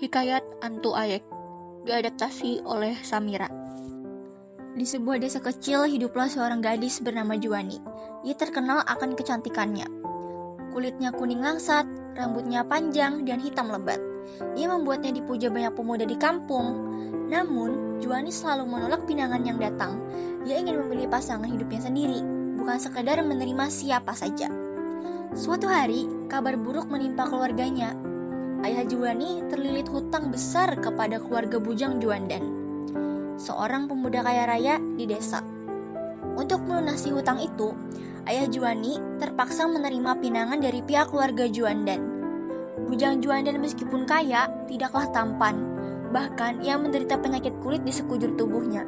Hikayat Antu Ayek diadaptasi oleh Samira. Di sebuah desa kecil hiduplah seorang gadis bernama Juwani. Ia terkenal akan kecantikannya. Kulitnya kuning langsat, rambutnya panjang dan hitam lebat. Ia membuatnya dipuja banyak pemuda di kampung. Namun, Juwani selalu menolak pinangan yang datang. Ia ingin memilih pasangan hidupnya sendiri, bukan sekadar menerima siapa saja. Suatu hari, kabar buruk menimpa keluarganya. Ayah Juwani terlilit hutang besar kepada keluarga bujang Juandan, seorang pemuda kaya raya di desa. Untuk melunasi hutang itu, ayah Juwani terpaksa menerima pinangan dari pihak keluarga Juandan. Bujang Juandan meskipun kaya, tidaklah tampan. Bahkan ia menderita penyakit kulit di sekujur tubuhnya,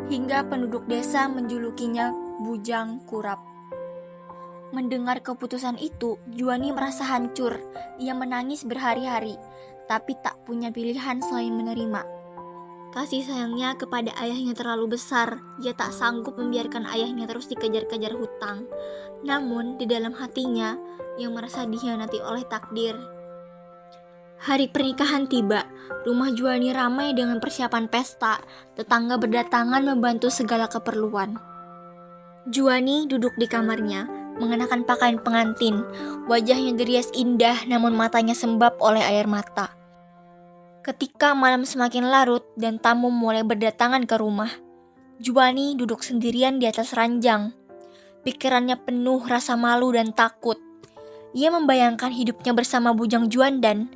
hingga penduduk desa menjulukinya Bujang Kurap. Mendengar keputusan itu, Juwani merasa hancur. Ia menangis berhari-hari, tapi tak punya pilihan selain menerima. Kasih sayangnya kepada ayahnya terlalu besar. Ia tak sanggup membiarkan ayahnya terus dikejar-kejar hutang. Namun, di dalam hatinya, ia merasa dikhianati oleh takdir. Hari pernikahan tiba. Rumah Juwani ramai dengan persiapan pesta. Tetangga berdatangan membantu segala keperluan. Juwani duduk di kamarnya, mengenakan pakaian pengantin. Wajahnya dirias indah, namun matanya sembab oleh air mata. Ketika malam semakin larut dan tamu mulai berdatangan ke rumah, Juwani duduk sendirian di atas ranjang. Pikirannya penuh rasa malu dan takut. Ia membayangkan hidupnya bersama Bujang Juandan,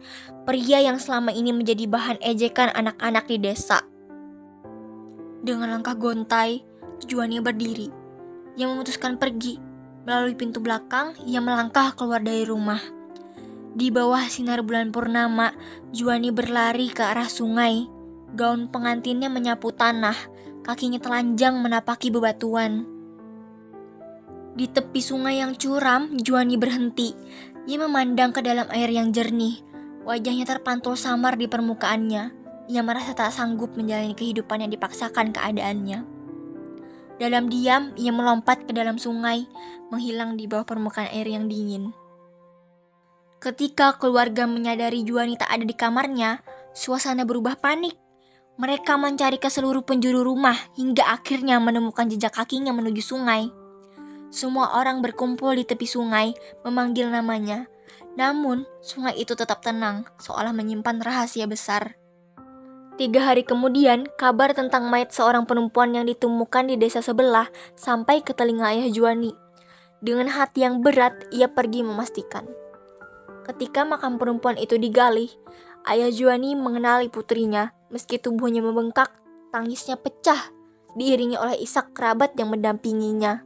pria yang selama ini menjadi bahan ejekan anak-anak di desa. Dengan langkah gontai, Juwani berdiri. Ia memutuskan pergi. Melalui pintu belakang, ia melangkah keluar dari rumah. Di bawah sinar bulan purnama, Juwani berlari ke arah sungai. Gaun pengantinnya menyapu tanah, kakinya telanjang menapaki bebatuan. Di tepi sungai yang curam, Juwani berhenti. Ia memandang ke dalam air yang jernih. Wajahnya terpantul samar di permukaannya. Ia merasa tak sanggup menjalani kehidupan yang dipaksakan keadaannya. Dalam diam, ia melompat ke dalam sungai, menghilang di bawah permukaan air yang dingin. Ketika keluarga menyadari Juwani tak ada di kamarnya, suasana berubah panik. Mereka mencari ke seluruh penjuru rumah hingga akhirnya menemukan jejak kakinya menuju sungai. Semua orang berkumpul di tepi sungai, memanggil namanya. Namun, sungai itu tetap tenang, seolah menyimpan rahasia besar. 3 hari kemudian, kabar tentang mayat seorang perempuan yang ditemukan di desa sebelah sampai ke telinga ayah Juwani. Dengan hati yang berat, ia pergi memastikan. Ketika makam perempuan itu digali, ayah Juwani mengenali putrinya. Meski tubuhnya membengkak, tangisnya pecah, diiringi oleh isak kerabat yang mendampinginya.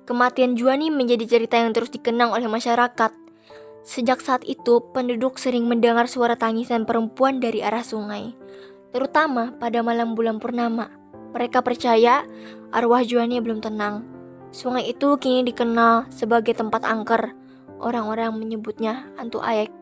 Kematian Juwani menjadi cerita yang terus dikenang oleh masyarakat. Sejak saat itu, penduduk sering mendengar suara tangisan perempuan dari arah sungai, terutama pada malam bulan purnama. Mereka percaya arwah Juwani belum tenang. Sungai itu kini dikenal sebagai tempat angker. Orang-orang menyebutnya Antu Ayek.